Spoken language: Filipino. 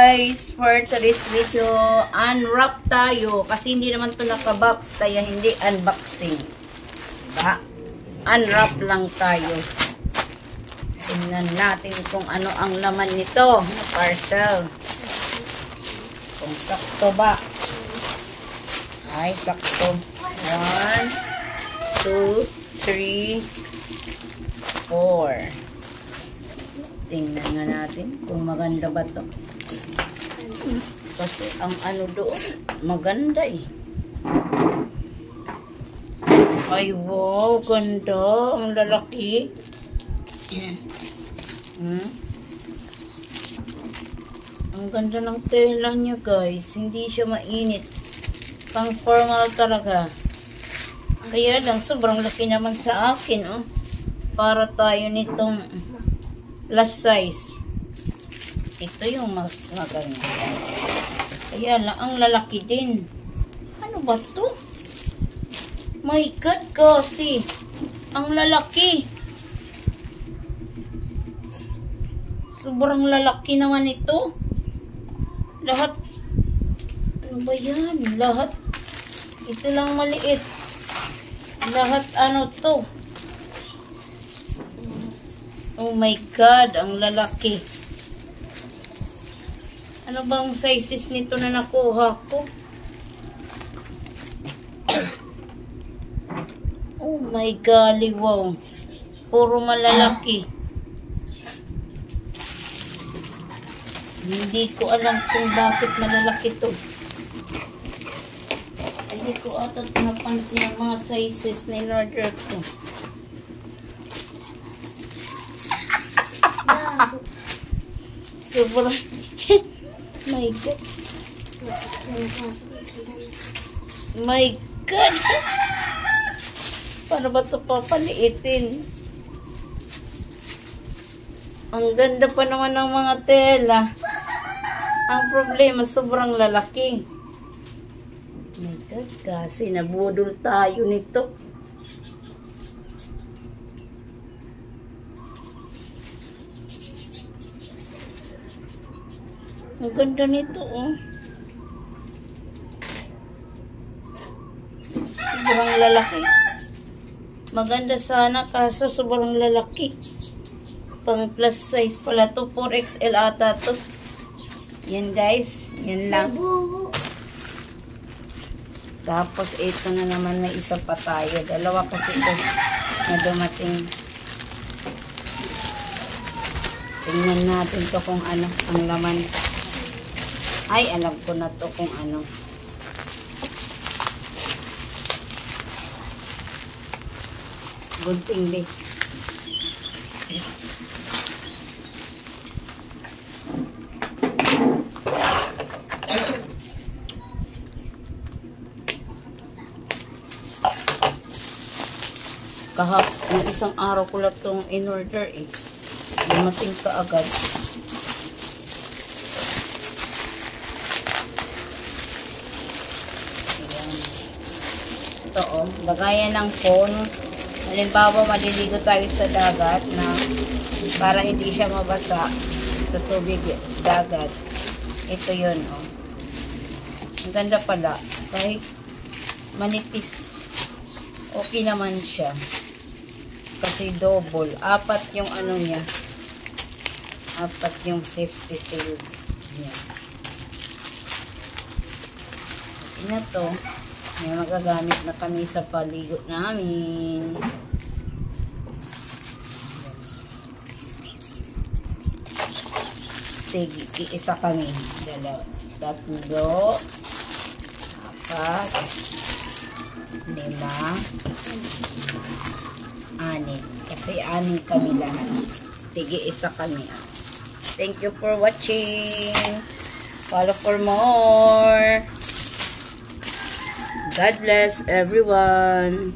guys, for today's video, unwrap tayo. Kasi hindi naman to nakabox, kaya hindi unboxing. Diba? Unwrap lang tayo. Tingnan natin kung ano ang laman nito na parcel. Kung sakto ba. Ay, sakto. 1, 2, 3, 4. Tingnan nga natin kung maganda ba to. Kasi ang ano doon, maganda eh. Ay, wow, ganda. Ang lalaki. Ang ganda ng tela niya, guys. Hindi siya mainit. Pang formal talaga. Kaya lang, sobrang laki naman sa akin, oh. Para tayo nitong plus size. Ito yung mas maganda. Kaya lang, ang lalaki din. Ano ba to? My God, kasi. Ang lalaki. Sobrang lalaki naman ito. Lahat. Ano ba yan? Lahat. Ito lang maliit. Lahat ano to? Oh my God, ang lalaki. Ano bang sizes nito na nakuha ko? Oh my golly, wow. Puro malalaki. Hindi ko alam kung bakit malalaki to. Hindi ko ata napansin ang mga sizes na in-order ko. Sobrang my God. My God. Paano ba ito papaliitin? Ang ganda pa naman ng mga tela. Ang problema, sobrang lalaki. My God, kasi nabudol tayo nito. Ang ganda nito, oh. Sobrang lalaki. Maganda sana, kaso sobrang lalaki. Pang plus size pala to. 4XL ata to. Yan guys. Yan lang. Tapos ito na naman, may isa pa tayo. Dalawa kasi ito na dumating. Tingnan natin to kung ano ang laman. Ay, alam ko na to kung ano. Gunting din. Yung isang araw ko lang itong in-order eh. Dumating ka agad. Ito oh, lagayan ng phone. Halimbawa, maliligo tayo sa dagat na para hindi siya mabasa sa tubig dagat. Ito yun oh. Ang ganda pala. Kahit manipis, okay naman siya. Kasi double. 4 yung ano niya. 4 yung safety seal niya. Ito na to. May magagamit na kami sa paligo namin. Sige, isa kami. 2, 3, 4, 5, 6. Kasi 6 kami lahat. Sige, isa kami. Thank you for watching. Follow for more. God bless everyone.